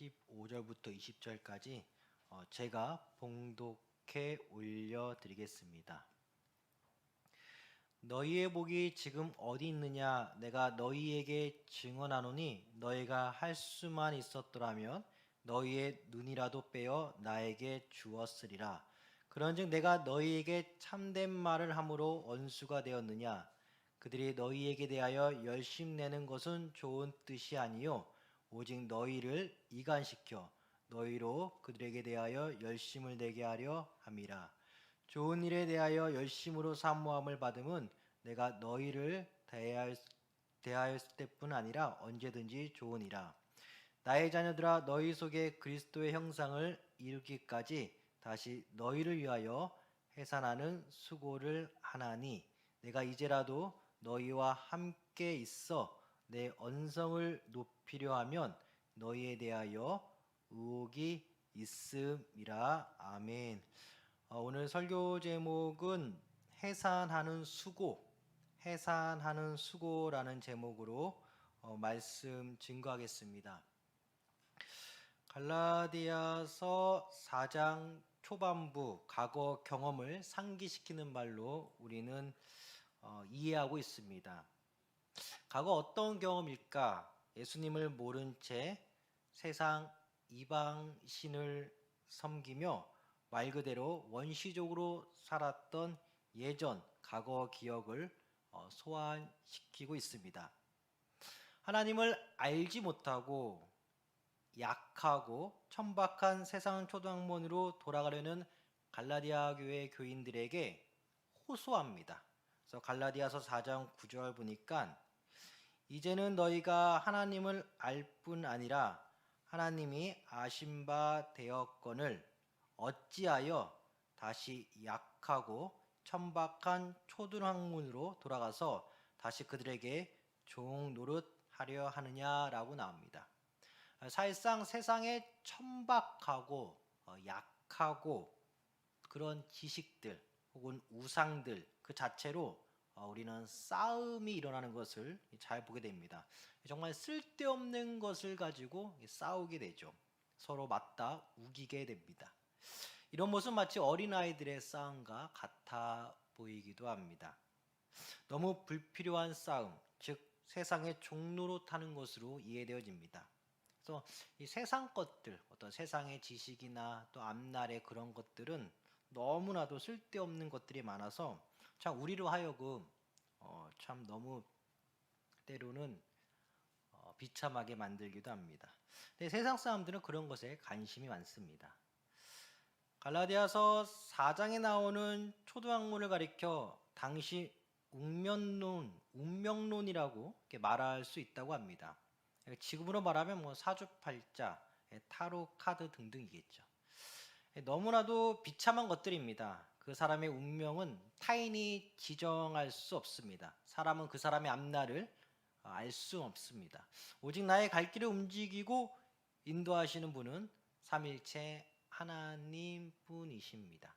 15절부터 20절까지 제가 봉독해 올려드리겠습니다. 너희의 복이 지금 어디 있느냐? 내가 너희에게 증언하노니 너희가 할 수만 있었더라면 너희의 눈이라도 빼어 나에게 주었으리라. 그런즉 내가 너희에게 참된 말을 함으로 원수가 되었느냐? 그들이 너희에게 대하여 열심내는 것은 좋은 뜻이 아니요 오직 너희를 이간시켜 너희로 그들에게 대하여 열심을 내게 하려 함이라. 좋은 일에 대하여 열심으로 사모함을 받음은 내가 너희를 대하였을 때뿐 아니라 언제든지 좋으니라. 나의 자녀들아, 너희 속에 그리스도의 형상을 이루기까지 다시 너희를 위하여 해산하는 수고를 하나니, 내가 이제라도 너희와 함께 있어 내 언성을 높이려 하면 너희에 대하여 의혹이 있음이라. 아멘. 오늘 설교 제목은 해산하는 수고라는 제목으로 말씀 증거하겠습니다. 갈라디아서 4장 초반부 과거 경험을 상기시키는 말로 우리는 이해하고 있습니다. 과거 어떤 경험일까? 예수님을 모른 채 세상 이방신을 섬기며 말 그대로 원시적으로 살았던 예전 과거 기억을 소환시키고 있습니다. 하나님을 알지 못하고 약하고 천박한 세상 초등학문으로 돌아가려는 갈라디아 교회 교인들에게 호소합니다. 그래서 갈라디아서 4장 9절 보니까 이제는 너희가 하나님을 알 뿐 아니라 하나님이 아신 바 되었거늘 어찌하여 다시 약하고 천박한 초등학문으로 돌아가서 다시 그들에게 종 노릇하려 하느냐라고 나옵니다. 사실상 세상에 천박하고 약하고 그런 지식들 혹은 우상들 그 자체로 우리는 싸움이 일어나는 것을 잘 보게 됩니다. 정말 쓸데없는 것을 가지고 싸우게 되죠. 서로 맞다 우기게 됩니다. 이런 모습 마치 어린아이들의 싸움과 같아 보이기도 합니다. 너무 불필요한 싸움, 즉 세상의 종노릇하는 것으로 이해되어집니다. 그래서 이 세상 것들, 어떤 세상의 지식이나 또 앞날의 그런 것들은 너무나도 쓸데없는 것들이 많아서 참 우리로 하여금 참 너무 때로는 비참하게 만들기도 합니다. 근데 세상 사람들은 그런 것에 관심이 많습니다. 갈라디아서 4장에 나오는 초등학문을 가리켜 당시 운명론이라고 말할 수 있다고 합니다. 지금으로 말하면 사주팔자, 타로 카드 등등이겠죠. 너무나도 비참한 것들입니다. 그 사람의 운명은 타인이 지정할 수 없습니다. 사람은 그 사람의 앞날을 알 수 없습니다. 오직 나의 갈 길을 움직이고 인도하시는 분은 삼일체 하나님 뿐이십니다.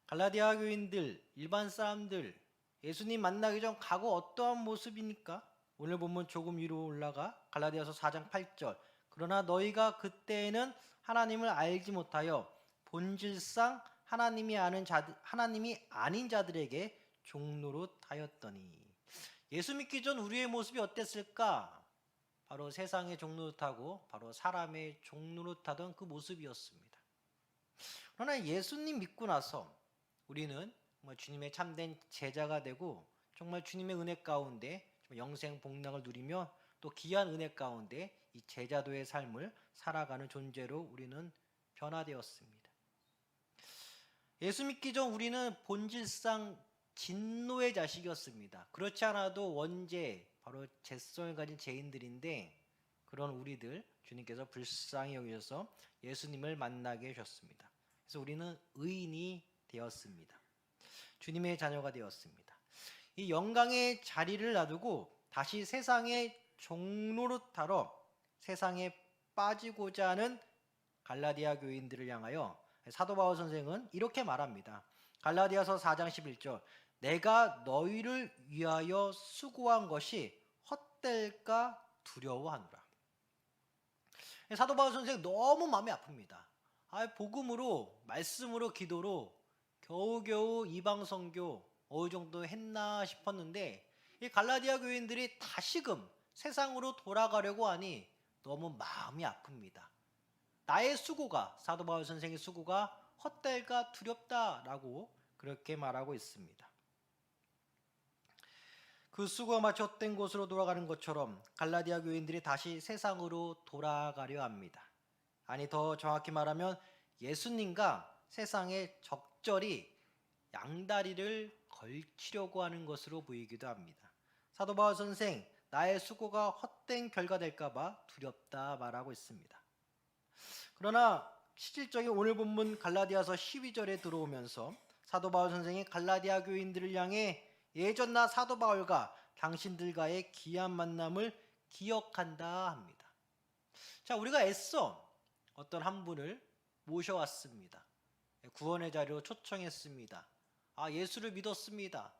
갈라디아 교인들, 일반 사람들, 예수님 만나기 전 과거 어떠한 모습입니까? 오늘 보면 조금 위로 올라가 갈라디아서 4장 8절. 그러나 너희가 그때에는 하나님을 알지 못하여 본질상 하나님이 아닌 자들에게 종노릇하였더니. 예수 믿기 전 우리의 모습이 어땠을까? 바로 세상의 종노릇하고 바로 사람의 종노릇하던 그 모습이었습니다. 그러나 예수님 믿고 나서 우리는 정말 주님의 참된 제자가 되고 정말 주님의 은혜 가운데 영생 복락을 누리며 또 귀한 은혜 가운데 이 제자도의 삶을 살아가는 존재로 우리는 변화되었습니다. 예수 믿기 전 우리는 본질상 진노의 자식이었습니다. 그렇지 않아도 원죄, 바로 죄성을 가진 죄인들인데 그런 우리들 주님께서 불쌍히 여기셔서 예수님을 만나게 해주셨습니다. 그래서 우리는 의인이 되었습니다. 주님의 자녀가 되었습니다. 이 영광의 자리를 놔두고 다시 세상의 종노릇하러 세상에 빠지고자 하는 갈라디아 교인들을 향하여 사도 바울 선생은 이렇게 말합니다. 갈라디아서 4장 11절. 내가 너희를 위하여 수고한 것이 헛될까 두려워하노라. 사도 바울 선생 너무 마음이 아픕니다. 복음으로, 말씀으로, 기도로 겨우겨우 이방 선교 어느 정도 했나 싶었는데 이 갈라디아 교인들이 다시금 세상으로 돌아가려고 하니 너무 마음이 아픕니다. 나의 수고가, 사도 바울 선생의 수고가 헛될까 두렵다라고 그렇게 말하고 있습니다. 그 수고가 마치 헛된 곳으로 돌아가는 것처럼 갈라디아 교인들이 다시 세상으로 돌아가려 합니다. 아니, 더 정확히 말하면 예수님과 세상에 적절히 양다리를 걸치려고 하는 것으로 보이기도 합니다. 사도 바울 선생, 나의 수고가 헛된 결과 될까봐 두렵다 말하고 있습니다. 그러나 실질적인 오늘 본문 갈라디아서 12절에 들어오면서 사도 바울 선생이 갈라디아 교인들을 향해 예전 나 사도 바울과 당신들과의 귀한 만남을 기억한다 합니다. 자, 우리가 애써 어떤 한 분을 모셔왔습니다. 구원의 자리로 초청했습니다. 예수를 믿었습니다.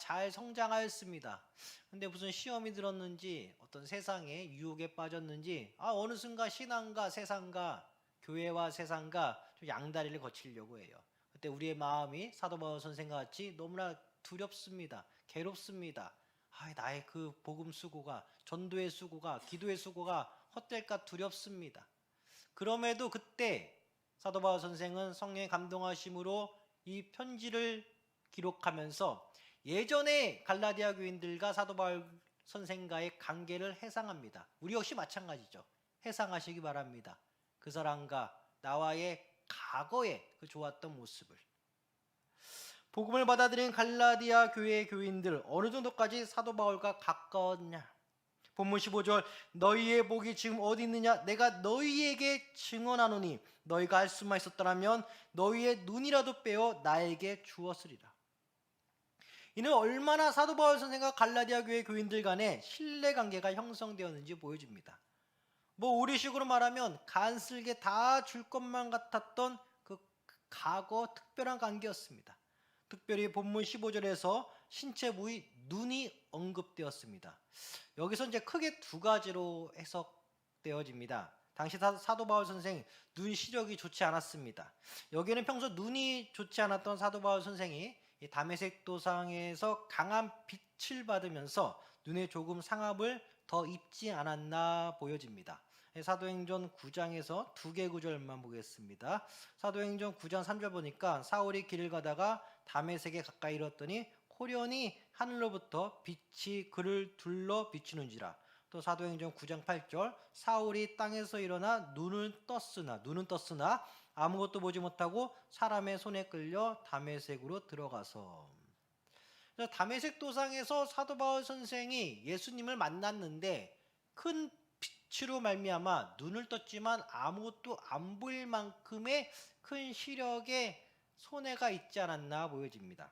잘 성장하였습니다. 근데 무슨 시험이 들었는지 어떤 세상의 유혹에 빠졌는지 어느 순간 신앙과 세상과 교회와 세상과 좀 양다리를 거치려고 해요. 그때 우리의 마음이 사도 바울 선생과 같이 너무나 두렵습니다. 괴롭습니다. 나의 그 복음 수고가, 전도의 수고가, 기도의 수고가 헛될까 두렵습니다. 그럼에도 그때 사도 바울 선생은 성령의 감동하심으로 이 편지를 기록하면서 예전에 갈라디아 교인들과 사도 바울 선생과의 관계를 회상합니다. 우리 역시 마찬가지죠. 회상하시기 바랍니다. 그 사람과 나와의 과거의 그 좋았던 모습을. 복음을 받아들인 갈라디아 교회의 교인들 어느 정도까지 사도 바울과 가까웠냐? 본문 15절, 너희의 복이 지금 어디 있느냐? 내가 너희에게 증언하노니 너희가 할 수만 있었더라면 너희의 눈이라도 빼어 나에게 주었으리라. 이는 얼마나 사도 바울 선생과 갈라디아 교회 교인들 간의 신뢰관계가 형성되었는지 보여줍니다. 우리식으로 말하면 간슬게 다 줄 것만 같았던 그 과거 특별한 관계였습니다. 특별히 본문 15절에서 신체 부위 눈이 언급되었습니다. 여기서 이제 크게 두 가지로 해석되어집니다. 당시 사도 바울 선생 눈 시력이 좋지 않았습니다. 여기는 평소 눈이 좋지 않았던 사도 바울 선생이 이 다메섹 도상에서 강한 빛을 받으면서 눈에 조금 상함을 더 입지 않았나 보여집니다. 사도행전 9장에서 두 개 구절만 보겠습니다. 사도행전 9장 3절 보니까 사울이 길을 가다가 다메섹에 가까이 이르렀더니 호련히 하늘로부터 빛이 그를 둘러 비추는지라. 또 사도행전 9장 8절 사울이 땅에서 일어나 눈은 떴으나 아무것도 보지 못하고 사람의 손에 끌려 다메섹으로 들어가서. 다메섹 도상에서 사도 바울 선생이 예수님을 만났는데 큰 빛으로 말미암아 눈을 떴지만 아무것도 안 보일 만큼의 큰 시력에 손해가 있지 않았나 보여집니다.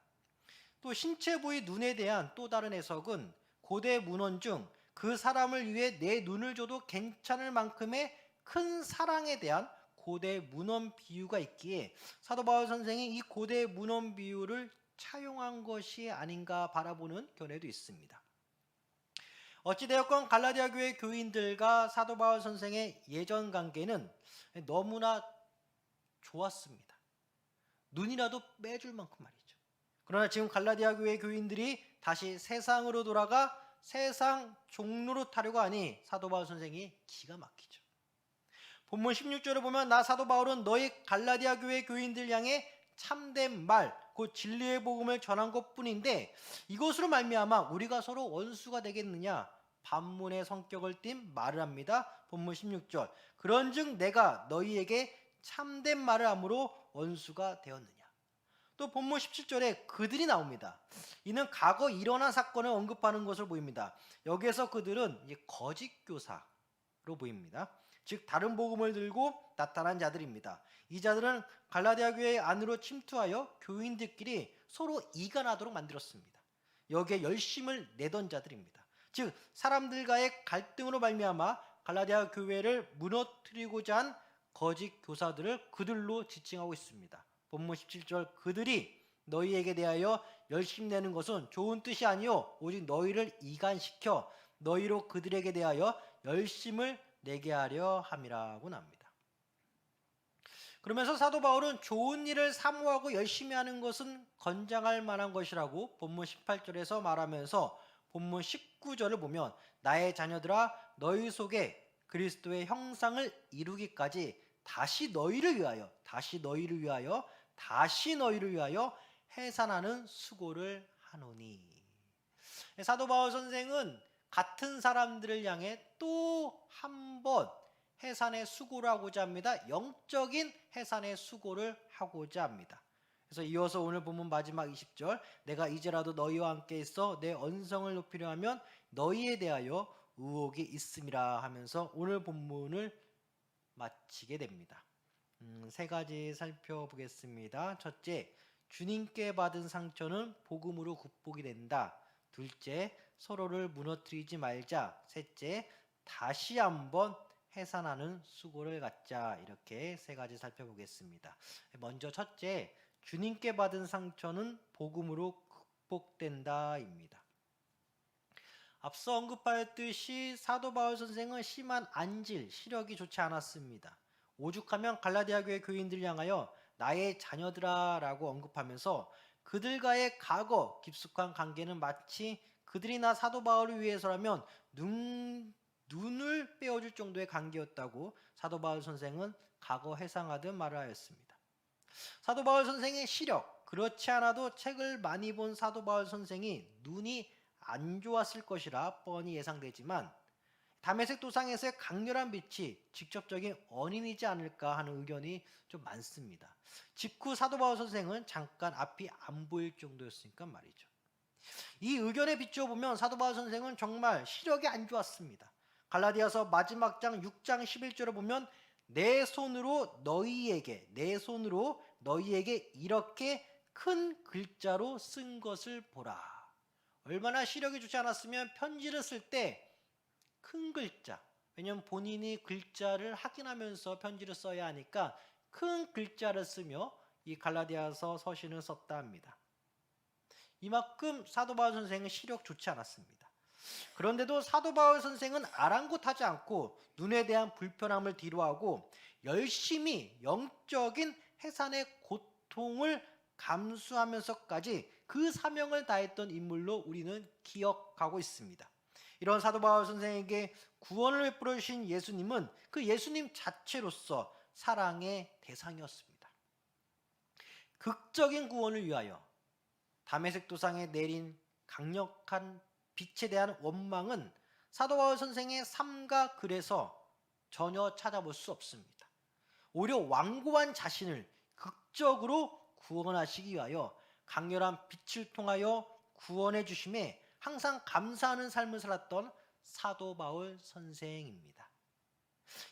또 신체 부위 눈에 대한 또 다른 해석은 고대 문헌 중 그 사람을 위해 내 눈을 줘도 괜찮을 만큼의 큰 사랑에 대한 고대 문헌 비유가 있기에 사도 바울 선생이 이 고대 문헌 비유를 차용한 것이 아닌가 바라보는 견해도 있습니다. 어찌되었건 갈라디아 교회 교인들과 사도 바울 선생의 예전 관계는 너무나 좋았습니다. 눈이라도 빼줄 만큼 말이죠. 그러나 지금 갈라디아 교회 교인들이 다시 세상으로 돌아가 세상 종로로 타려고 하니 사도 바울 선생이 기가 막히죠. 본문 16절에 보면 나 사도 바울은 너희 갈라디아 교회 교인들 향해 참된 말, 곧 진리의 복음을 전한 것뿐인데 이것으로 말미암아 우리가 서로 원수가 되겠느냐? 반문의 성격을 띤 말을 합니다. 본문 16절 그런즉 내가 너희에게 참된 말을 함으로 원수가 되었느냐? 또 본문 17절에 그들이 나옵니다. 이는 과거 일어난 사건을 언급하는 것으로 보입니다. 여기에서 그들은 이제 거짓 교사로 보입니다. 즉 다른 복음을 들고 나타난 자들입니다. 이 자들은 갈라디아 교회 안으로 침투하여 교인들끼리 서로 이간하도록 만들었습니다. 여기에 열심을 내던 자들입니다. 즉 사람들과의 갈등으로 말미암아 갈라디아 교회를 무너뜨리고자 한 거짓 교사들을 그들로 지칭하고 있습니다. 본문 17절 그들이 너희에게 대하여 열심 내는 것은 좋은 뜻이 아니요 오직 너희를 이간시켜 너희로 그들에게 대하여 열심을 내게 하려 함이라고 납니다. 그러면서 사도 바울은 좋은 일을 사모하고 열심히 하는 것은 권장할 만한 것이라고 본문 18절에서 말하면서 본문 19절을 보면 나의 자녀들아 너희 속에 그리스도의 형상을 이루기까지 다시 너희를 위하여 해산하는 수고를 하노니. 사도 바울 선생은 같은 사람들을 향해 또 한 번 해산의 수고를 하고자 합니다. 영적인 해산의 수고를 하고자 합니다. 그래서 이어서 오늘 본문 마지막 20절 내가 이제라도 너희와 함께 있어 내 언성을 높이려 하면 너희에 대하여 의혹이 있음이라 하면서 오늘 본문을 마치게 됩니다. 세 가지 살펴보겠습니다. 첫째, 주님께 받은 상처는 복음으로 극복이 된다. 둘째, 서로를 무너뜨리지 말자. 셋째, 다시 한번 해산하는 수고를 갖자. 이렇게 세 가지 살펴보겠습니다. 먼저 첫째, 주님께 받은 상처는 복음으로 극복된다입니다. 앞서 언급하였듯이 사도 바울 선생은 심한 안질, 시력이 좋지 않았습니다. 오죽하면 갈라디아 교회 교인들을 향하여 나의 자녀들아 라고 언급하면서 그들과의 과거 깊숙한 관계는 마치 그들이나 사도 바울을 위해서라면 눈을 빼어줄 정도의 관계였다고 사도 바울 선생은 과거 회상하듯 말을 하였습니다. 사도 바울 선생의 시력, 그렇지 않아도 책을 많이 본 사도 바울 선생이 눈이 안 좋았을 것이라 뻔히 예상되지만 다메섹 도상에서의 강렬한 빛이 직접적인 원인이지 않을까 하는 의견이 좀 많습니다. 직후 사도 바울 선생은 잠깐 앞이 안 보일 정도였으니까 말이죠. 이 의견에 비추어 보면 사도 바울 선생은 정말 시력이 안 좋았습니다. 갈라디아서 마지막 장 6장 11절을 보면 내 손으로 너희에게 이렇게 큰 글자로 쓴 것을 보라. 얼마나 시력이 좋지 않았으면 편지를 쓸 때 큰 글자, 왜냐하면 본인이 글자를 확인하면서 편지를 써야 하니까 큰 글자를 쓰며 이 갈라디아서 서신을 썼다 합니다. 이만큼 사도 바울 선생은 시력 좋지 않았습니다. 그런데도 사도 바울 선생은 아랑곳하지 않고 눈에 대한 불편함을 뒤로하고 열심히 영적인 해산의 고통을 감수하면서까지 그 사명을 다했던 인물로 우리는 기억하고 있습니다. 이런 사도 바울 선생에게 구원을 베풀어 주신 예수님은 그 예수님 자체로서 사랑의 대상이었습니다. 극적인 구원을 위하여 다메섹 도상에 내린 강력한 빛에 대한 원망은 사도 바울 선생의 삶과 글에서 전혀 찾아볼 수 없습니다. 오히려 완고한 자신을 극적으로 구원하시기 위하여 강렬한 빛을 통하여 구원해 주심에 항상 감사하는 삶을 살았던 사도 바울 선생입니다.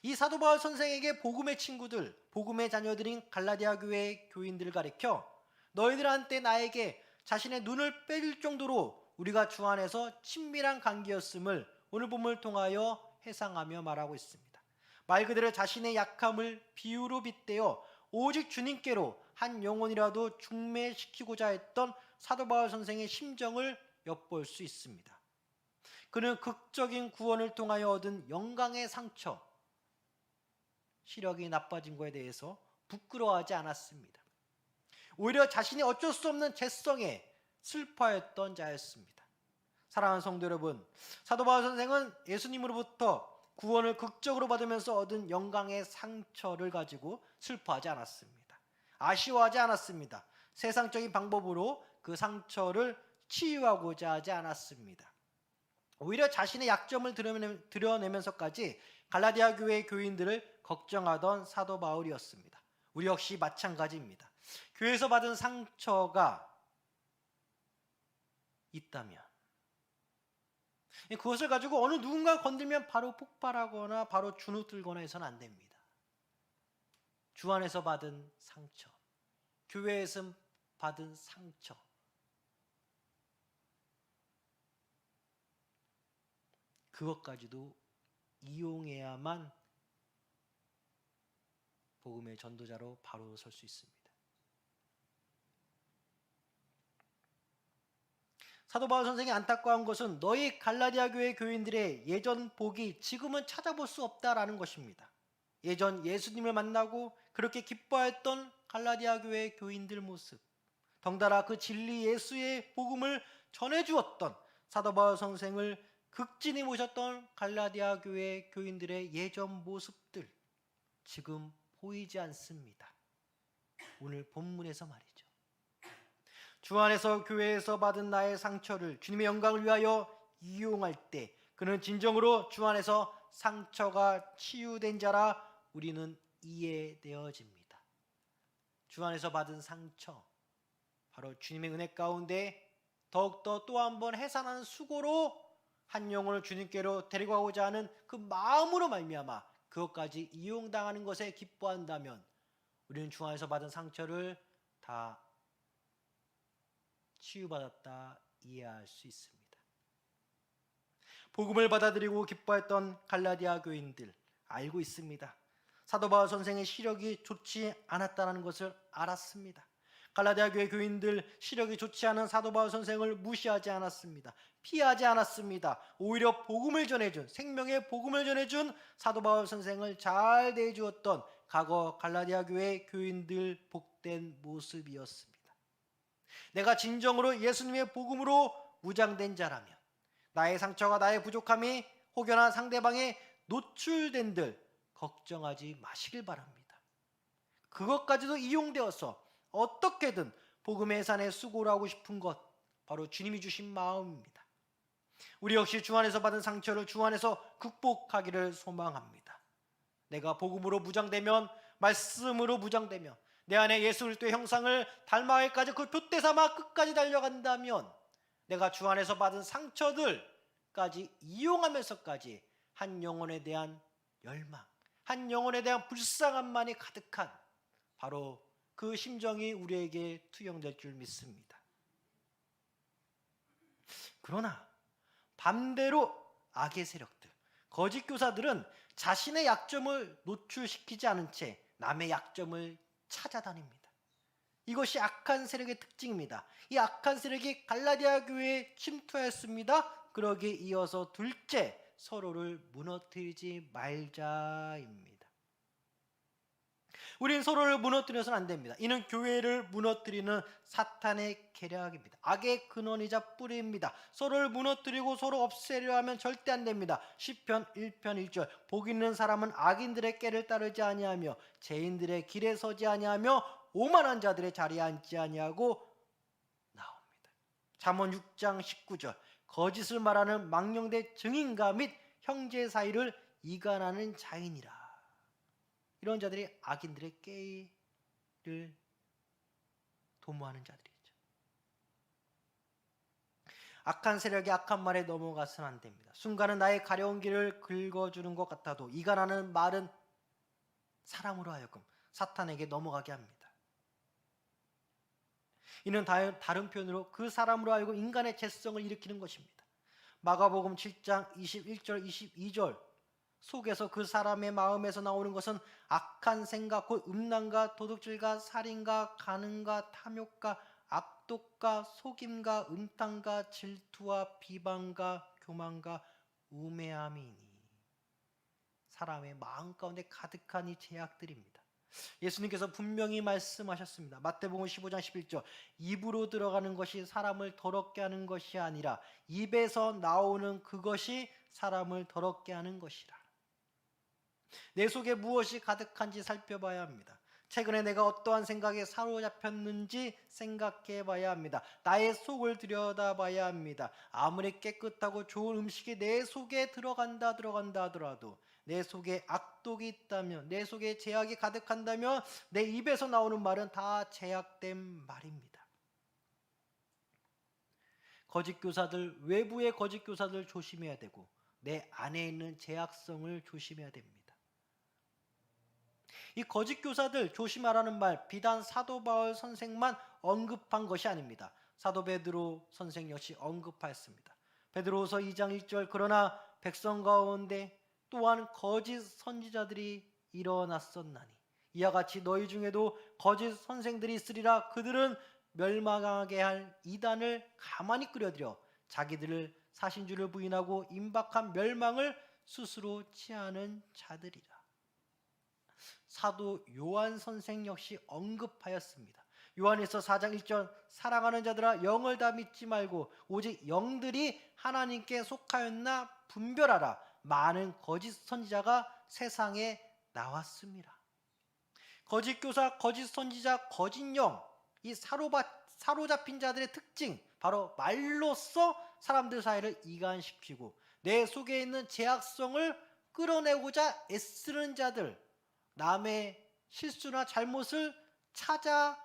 이 사도 바울 선생에게 복음의 친구들, 복음의 자녀들인 갈라디아 교회 교인들을 가리켜 너희들한테 나에게 자신의 눈을 빼줄 정도로 우리가 주 안에서 친밀한 관계였음을 오늘 본문을 통하여 회상하며 말하고 있습니다. 말 그대로 자신의 약함을 비유로 빗대어 오직 주님께로 한 영혼이라도 중매시키고자 했던 사도 바울 선생의 심정을 엿볼 수 있습니다. 그는 극적인 구원을 통하여 얻은 영광의 상처, 시력이 나빠진 것에 대해서 부끄러워하지 않았습니다. 오히려 자신이 어쩔 수 없는 죄성에 슬퍼했던 자였습니다. 사랑하는 성도 여러분, 사도 바울 선생은 예수님으로부터 구원을 극적으로 받으면서 얻은 영광의 상처를 가지고 슬퍼하지 않았습니다. 아쉬워하지 않았습니다. 세상적인 방법으로 그 상처를 치유하고자 하지 않았습니다. 오히려 자신의 약점을 드러내면서까지 갈라디아 교회 교인들을 걱정하던 사도 바울이었습니다. 우리 역시 마찬가지입니다. 교회에서 받은 상처가 있다면 그것을 가지고 어느 누군가 건들면 바로 폭발하거나 바로 주눅들거나 해서는 안 됩니다. 주 안에서 받은 상처, 교회에서 받은 상처, 그것까지도 이용해야만 복음의 전도자로 바로 설 수 있습니다. 사도 바울 선생이 안타까운 것은 너희 갈라디아 교회 교인들의 예전 복이 지금은 찾아볼 수 없다라는 것입니다. 예전 예수님을 만나고 그렇게 기뻐했던 갈라디아 교회 교인들 모습, 덩달아 그 진리 예수의 복음을 전해주었던 사도 바울 선생을 극진히 모셨던 갈라디아 교회 교인들의 예전 모습들 지금 보이지 않습니다. 오늘 본문에서 말이죠. 주 안에서 교회에서 받은 나의 상처를 주님의 영광을 위하여 이용할 때 그는 진정으로 주 안에서 상처가 치유된 자라 우리는 이해되어집니다. 주 안에서 받은 상처, 바로 주님의 은혜 가운데 더욱더 또 한 번 해산하는 수고로 한 영혼을 주님께로 데리고 가고자 하는 그 마음으로 말미암아 그것까지 이용당하는 것에 기뻐한다면 우리는 주 안에서 받은 상처를 다 치유받았다 이해할 수 있습니다. 복음을 받아들이고 기뻐했던 갈라디아 교인들 알고 있습니다. 사도 바울 선생의 시력이 좋지 않았다는 것을 알았습니다. 갈라디아 교회 교인들 시력이 좋지 않은 사도 바울 선생을 무시하지 않았습니다. 피하지 않았습니다. 오히려 복음을 전해준, 생명의 복음을 전해준 사도 바울 선생을 잘 대해주었던 과거 갈라디아 교회 교인들 복된 모습이었습니다. 내가 진정으로 예수님의 복음으로 무장된 자라면 나의 상처가 나의 부족함이 혹여나 상대방에 노출된들 걱정하지 마시길 바랍니다. 그것까지도 이용되어서 어떻게든 복음의 해산에 수고를 하고 싶은 것 바로 주님이 주신 마음입니다. 우리 역시 주 안에서 받은 상처를 주 안에서 극복하기를 소망합니다. 내가 복음으로 무장되면, 말씀으로 무장되면, 내 안에 예수 그리스도의 형상을 닮아가기까지 그 표대 삼아 끝까지 달려간다면 내가 주 안에서 받은 상처들까지 이용하면서까지 한 영혼에 대한 열망, 한 영혼에 대한 불쌍함만이 가득한 바로 그 심정이 우리에게 투영될 줄 믿습니다. 그러나 반대로 악의 세력들, 거짓 교사들은 자신의 약점을 노출시키지 않은 채 남의 약점을 찾아다닙니다. 이것이 악한 세력의 특징입니다. 이 악한 세력이 갈라디아 교회에 침투했습니다. 그러기에 이어서 둘째, 서로를 무너뜨리지 말자입니다. 우리는 서로를 무너뜨려서는 안 됩니다. 이는 교회를 무너뜨리는 사탄의 계략입니다. 악의 근원이자 뿌리입니다. 서로를 무너뜨리고 서로 없애려 하면 절대 안 됩니다. 시편 1편 1절 복 있는 사람은 악인들의 꾀를 따르지 아니하며 죄인들의 길에 서지 아니하며 오만한 자들의 자리에 앉지 아니하고 나옵니다. 잠언 6장 19절 거짓을 말하는 망령된 증인과 및 형제 사이를 이간하는 자인이라. 이런 자들이 악인들의 꾀를 도모하는 자들이죠. 악한 세력이 악한 말에 넘어가서는 안 됩니다. 순간은 나의 가려운 길을 긁어주는 것 같아도 이간하는 말은 사람으로 하여금 사탄에게 넘어가게 합니다. 이는 다른 표현으로 그 사람으로 하여금 인간의 죄성을 일으키는 것입니다. 마가복음 7장 21절 22절 속에서 그 사람의 마음에서 나오는 것은 악한 생각, 곧 음란과 도둑질과 살인과 간음과 탐욕과 악독과 속임과 음탕과 질투와 비방과 교만과 우매함이니 사람의 마음 가운데 가득한 이 죄악들입니다. 예수님께서 분명히 말씀하셨습니다. 마태복음 15장 11절 입으로 들어가는 것이 사람을 더럽게 하는 것이 아니라 입에서 나오는 그것이 사람을 더럽게 하는 것이라. 내 속에 무엇이 가득한지 살펴봐야 합니다. 최근에 내가 어떠한 생각에 사로잡혔는지 생각해 봐야 합니다. 나의 속을 들여다봐야 합니다. 아무리 깨끗하고 좋은 음식이 내 속에 들어간다 하더라도 내 속에 악독이 있다면, 내 속에 죄악이 가득한다면 내 입에서 나오는 말은 다 죄악된 말입니다. 거짓 교사들, 외부의 거짓 교사들 조심해야 되고 내 안에 있는 죄악성을 조심해야 됩니다. 이 거짓 교사들 조심하라는 말 비단 사도 바울 선생만 언급한 것이 아닙니다. 사도 베드로 선생 역시 언급하였습니다. 베드로후서 2장 1절 그러나 백성 가운데 또한 거짓 선지자들이 일어났었나니 이와 같이 너희 중에도 거짓 선생들이 있으리라. 그들은 멸망하게 할 이단을 가만히 끌어들여 자기들을 사신 줄을 부인하고 임박한 멸망을 스스로 취하는 자들이라. 사도 요한 선생 역시 언급하였습니다. 요한에서 4장 1절 사랑하는 자들아 영을 다 믿지 말고 오직 영들이 하나님께 속하였나 분별하라. 많은 거짓 선지자가 세상에 나왔습니다. 거짓 교사, 거짓 선지자, 거짓 영, 이 사로잡힌 자들의 특징, 바로 말로써 사람들 사이를 이간시키고 내 속에 있는 죄악성을 끌어내고자 애쓰는 자들, 남의 실수나 잘못을 찾아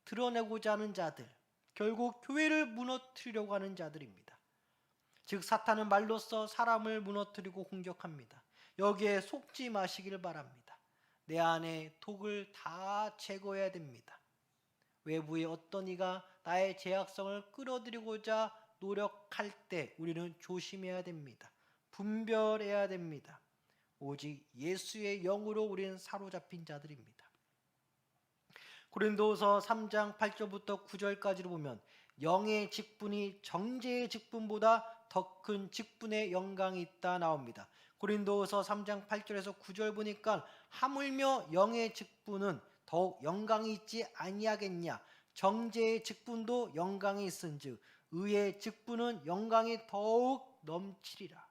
드러내고자 하는 자들, 결국 교회를 무너뜨리려고 하는 자들입니다. 즉 사탄은 말로써 사람을 무너뜨리고 공격합니다. 여기에 속지 마시길 바랍니다. 내 안에 독을 다 제거해야 됩니다. 외부의 어떤 이가 나의 죄악성을 끌어들이고자 노력할 때 우리는 조심해야 됩니다. 분별해야 됩니다. 오직 예수의 영으로 우리는 사로잡힌 자들입니다. 고린도서 3장 8절부터 9절까지를 보면 영의 직분이 정죄의 직분보다 더 큰 직분의 영광이 있다 나옵니다. 고린도서 3장 8절에서 9절 보니까 하물며 영의 직분은 더욱 영광이 있지 아니하겠냐. 정죄의 직분도 영광이 있은즉 의의 직분은 영광이 더욱 넘치리라.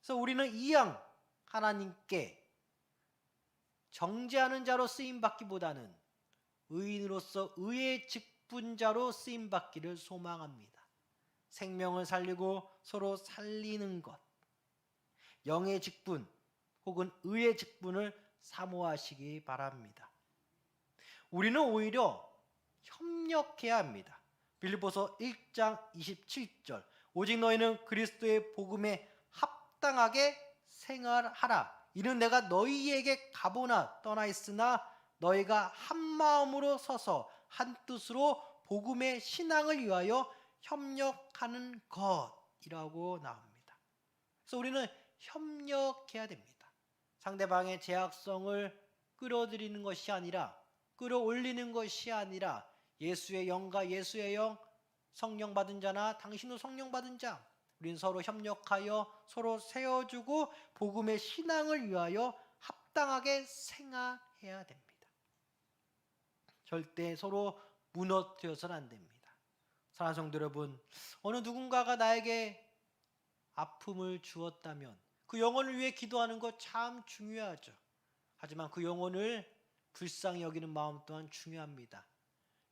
그래서 우리는 이양 하나님께 정죄하는 자로 쓰임받기보다는 의인으로서 의의 직분자로 쓰임받기를 소망합니다. 생명을 살리고 서로 살리는 것, 영의 직분 혹은 의의 직분을 사모하시기 바랍니다. 우리는 오히려 협력해야 합니다. 빌립보서 1장 27절 오직 너희는 그리스도의 복음에 합당하게 생활하라. 이는 내가 너희에게 가보나 떠나 있으나 너희가 한 마음으로 서서 한 뜻으로 복음의 신앙을 위하여 협력하는 것이라고 나옵니다. 그래서 우리는 협력해야 됩니다. 상대방의 죄악성을 끌어들이는 것이 아니라 끌어올리는 것이 아니라 예수의 영과 예수의 영, 성령 받은 자나 당신도 성령 받은 자, 우리는 서로 협력하여 서로 세워주고 복음의 신앙을 위하여 합당하게 생활해야 됩니다. 절대 서로 무너뜨려서는 안 됩니다. 사랑하는 성도 여러분, 어느 누군가가 나에게 아픔을 주었다면 그 영혼을 위해 기도하는 것 참 중요하죠. 하지만 그 영혼을 불쌍히 여기는 마음 또한 중요합니다.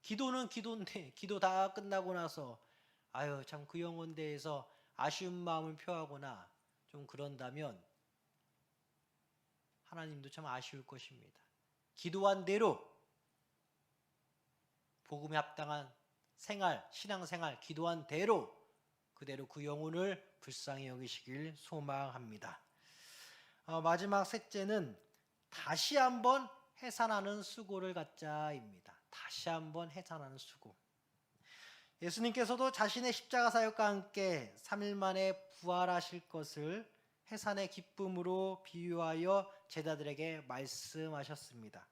기도는 기도인데 기도 다 끝나고 나서 아유 참 그 영혼 대해서 아쉬운 마음을 표하거나 좀 그런다면 하나님도 참 아쉬울 것입니다. 기도한 대로 복음에 합당한 생활, 신앙생활, 기도한 대로 그대로 그 영혼을 불쌍히 여기시길 소망합니다. 마지막 셋째는 다시 한번 해산하는 수고를 갖자입니다. 다시 한번 해산하는 수고. 예수님께서도 자신의 십자가 사역과 함께 3일 만에 부활하실 것을 해산의 기쁨으로 비유하여 제자들에게 말씀하셨습니다.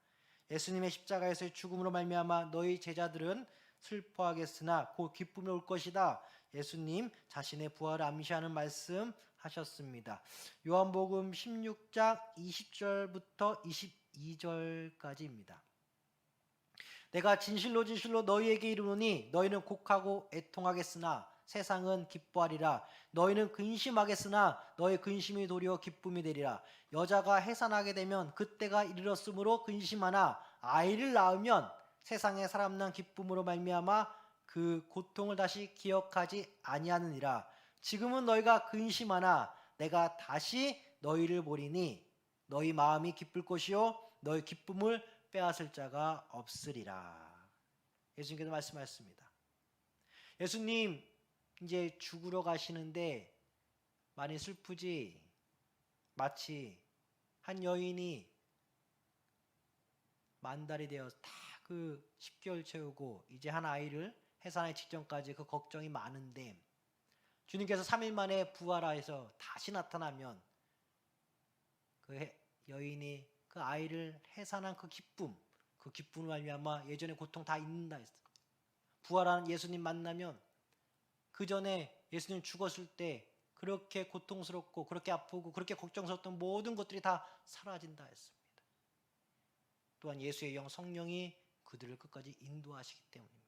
예수님의 십자가에서의 죽음으로 말미암아 너희 제자들은 슬퍼하겠으나 곧 기쁨이 올 것이다. 예수님 자신의 부활을 암시하는 말씀 하셨습니다. 요한복음 16장 20절부터 22절까지입니다. 내가 진실로 진실로 너희에게 이르노니 너희는 곡하고 애통하겠으나 세상은 기뻐하리라. 너희는 근심하겠으나 너희 근심이 도리어 기쁨이 되리라. 여자가 해산하게 되면 그때가 이르렀으므로 근심하나 아이를 낳으면 세상에 사람 난 기쁨으로 말미암아 그 고통을 다시 기억하지 아니하느니라. 지금은 너희가 근심하나 내가 다시 너희를 보리니 너희 마음이 기쁠 것이요 너희 기쁨을 빼앗을 자가 없으리라. 예수님께서 말씀하셨습니다. 예수님 이제 죽으러 가시는데 많이 슬프지? 마치 한 여인이 만달이 되어 다 그 10개월 채우고 이제 한 아이를 해산하기 직전까지 그 걱정이 많은데 주님께서 3일 만에 부활하여서 다시 나타나면 그 여인이 그 아이를 해산한 그 기쁨을 말미암아 예전의 고통 다 잊는다 했어요. 부활한 예수님 만나면 그 전에 예수님 죽었을 때 그렇게 고통스럽고 그렇게 아프고 그렇게 걱정스럽던 모든 것들이 다 사라진다 했습니다. 또한 예수의 영 성령이 그들을 끝까지 인도하시기 때문입니다.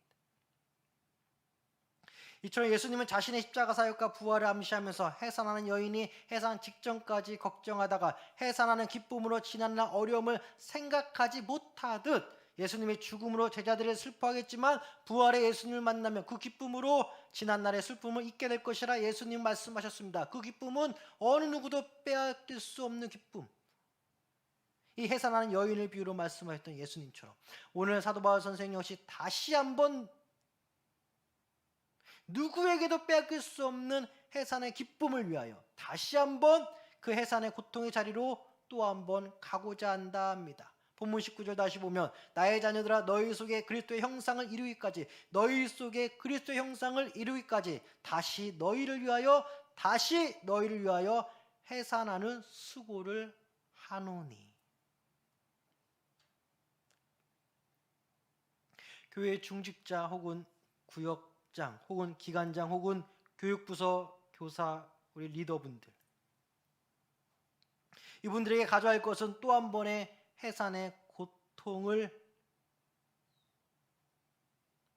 이처럼 예수님은 자신의 십자가 사역과 부활을 암시하면서 해산하는 여인이 해산 직전까지 걱정하다가 해산하는 기쁨으로 지난날 어려움을 생각하지 못하듯 예수님의 죽음으로 제자들이 슬퍼하겠지만 부활의 예수님을 만나면 그 기쁨으로 지난날의 슬픔을 잊게 될 것이라 예수님 말씀하셨습니다. 그 기쁨은 어느 누구도 빼앗길 수 없는 기쁨. 이 해산하는 여인을 비유로 말씀하셨던 예수님처럼 오늘 사도 바울 선생 역시 다시 한번 누구에게도 빼앗길 수 없는 해산의 기쁨을 위하여 다시 한번 그 해산의 고통의 자리로 또 한번 가고자 한다 합니다. 본문 19절 다시 보면 나의 자녀들아 너희 속에 그리스도의 형상을 이루기까지 너희 속에 그리스도의 형상을 이루기까지 다시 너희를 위하여 해산하는 수고를 하노니. 교회 중직자 혹은 구역장 혹은 기관장 혹은 교육부서 교사 우리 리더분들, 이분들에게 가져야 할 것은 또 한 번의 해산의 고통을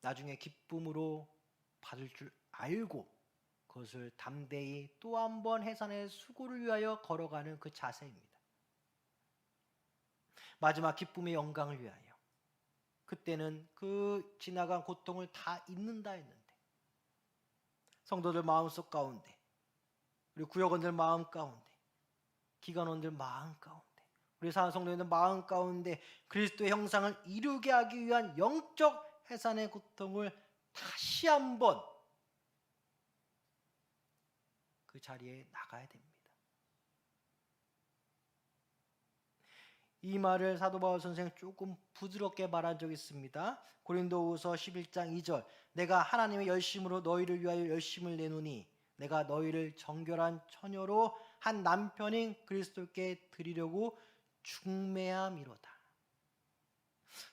나중에 기쁨으로 받을 줄 알고 그것을 담대히 또 한 번 해산의 수고를 위하여 걸어가는 그 자세입니다. 마지막 기쁨의 영광을 위하여 그때는 그 지나간 고통을 다 잊는다 했는데 성도들 마음속 가운데 우리 구역원들 마음 가운데 기관원들 마음 가운데 우리 사는 성도님들 마음 가운데 그리스도의 형상을 이루게 하기 위한 영적 해산의 고통을 다시 한번 그 자리에 나가야 됩니다. 이 말을 사도 바울 선생은 조금 부드럽게 말한 적이 있습니다. 고린도후서 11장 2절 내가 하나님의 열심으로 너희를 위하여 열심을 내노니 내가 너희를 정결한 처녀로 한 남편인 그리스도께 드리려고 중매함이로다.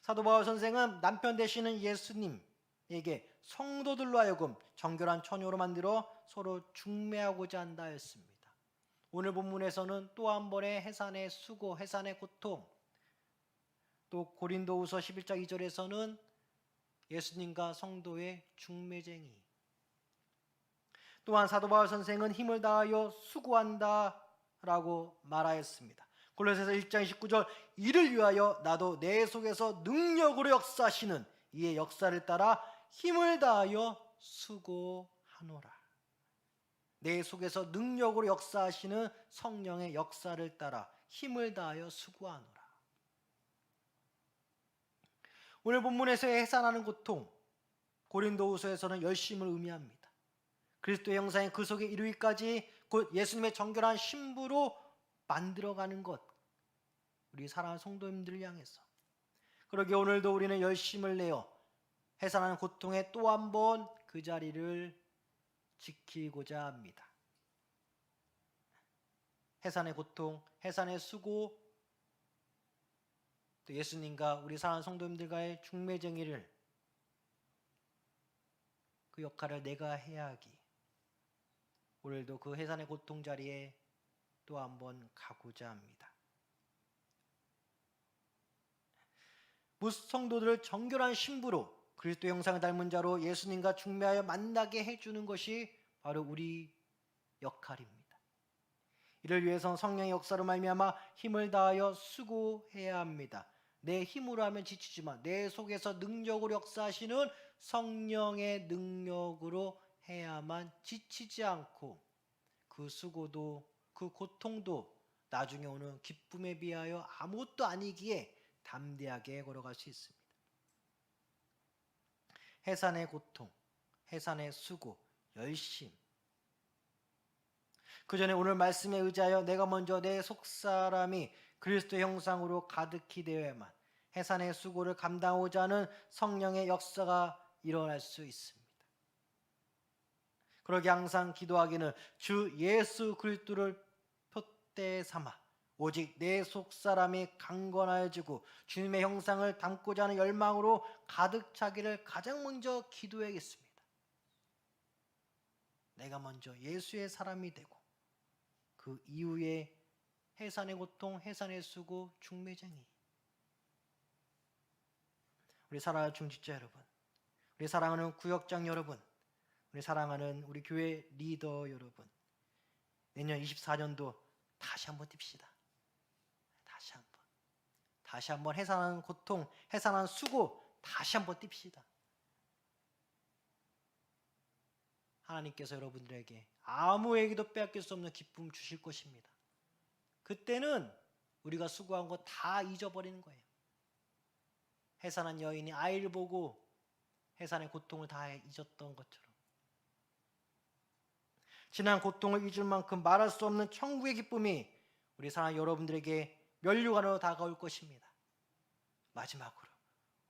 사도 바울 선생은 남편 되시는 예수님에게 성도들로 하여금 정결한 처녀로 만들어 서로 중매하고자 한다 했습니다. 오늘 본문에서는 또 한 번의 해산의 수고, 해산의 고통, 또 고린도후서 11장 2절에서는 예수님과 성도의 중매쟁이, 또한 사도 바울 선생은 힘을 다하여 수고한다라고 말하였습니다. 골로새서 1장 19절 이를 위하여 나도 내 속에서 능력으로 역사하시는 이의 역사를 따라 힘을 다하여 수고하노라. 내 속에서 능력으로 역사하시는 성령의 역사를 따라 힘을 다하여 수고하노라. 오늘 본문에서의 해산하는 고통, 고린도후서에서는 열심을 의미합니다. 그리스도의 형상의 그 속에 이르기까지 곧 예수님의 정결한 신부로 만들어가는 것, 우리 사랑하는 성도님들을 향해서. 그러기에 오늘도 우리는 열심을 내어 해산하는 고통에 또 한 번 그 자리를 지키고자 합니다. 해산의 고통, 해산의 수고, 또 예수님과 우리 사랑하는 성도님들과의 중매쟁이를, 그 역할을 내가 해야 하기, 오늘도 그 해산의 고통 자리에 또 한 번 가고자 합니다. 무성도들을 정결한 신부로 그리스도 형상을 닮은 자로 예수님과 중매하여 만나게 해주는 것이 바로 우리 역할입니다. 이를 위해서 성령의 역사로 말미암아 힘을 다하여 수고해야 합니다. 내 힘으로 하면 지치지만 내 속에서 능력으로 역사하시는 성령의 능력으로 해야만 지치지 않고 그 수고도 그 고통도 나중에 오는 기쁨에 비하여 아무것도 아니기에 담대하게 걸어갈 수 있습니다. 해산의 고통, 해산의 수고, 열심. 그 전에 오늘 말씀에 의지하여 내가 먼저 내 속사람이 그리스도의 형상으로 가득히 되어야만 해산의 수고를 감당하고자 하는 성령의 역사가 일어날 수 있습니다. 그러기 항상 기도하기는 주 예수 그리스도를 표대 삼아 오직 내 속사람이 강건하여지고 주님의 형상을 담고자 하는 열망으로 가득 차기를 가장 먼저 기도해야겠습니다. 내가 먼저 예수의 사람이 되고 그 이후에 해산의 고통, 해산의 수고, 중매쟁이. 우리 사랑하는 중직자 여러분, 우리 사랑하는 구역장 여러분, 우리 사랑하는 우리 교회 리더 여러분, 내년 24년도 다시 한번 뜁시다. 다시 한번 해산하는 고통, 해산하는 수고 다시 한번 뜁시다. 하나님께서 여러분들에게 아무에게도 빼앗길 수 없는 기쁨 주실 것입니다. 그때는 우리가 수고한 거 다 잊어버리는 거예요. 해산한 여인이 아이를 보고 해산의 고통을 다 잊었던 것처럼 지난 고통을 잊을 만큼 말할 수 없는 천국의 기쁨이 우리 사랑하는 여러분들에게 면류관으로 다가올 것입니다. 마지막으로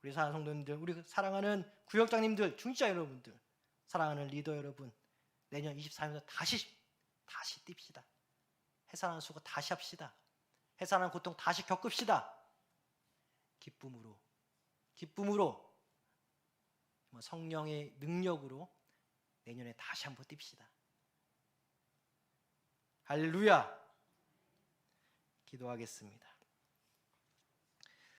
우리 사랑하는 성도님들, 우리 사랑하는 구역장님들, 중직자 여러분들, 사랑하는 리더 여러분, 내년 24년도 다시 뜁시다. 해산하는 수고 다시 합시다. 해산하는 고통 다시 겪읍시다. 기쁨으로 성령의 능력으로 내년에 다시 한번 뜁시다. 할렐루야. 기도하겠습니다.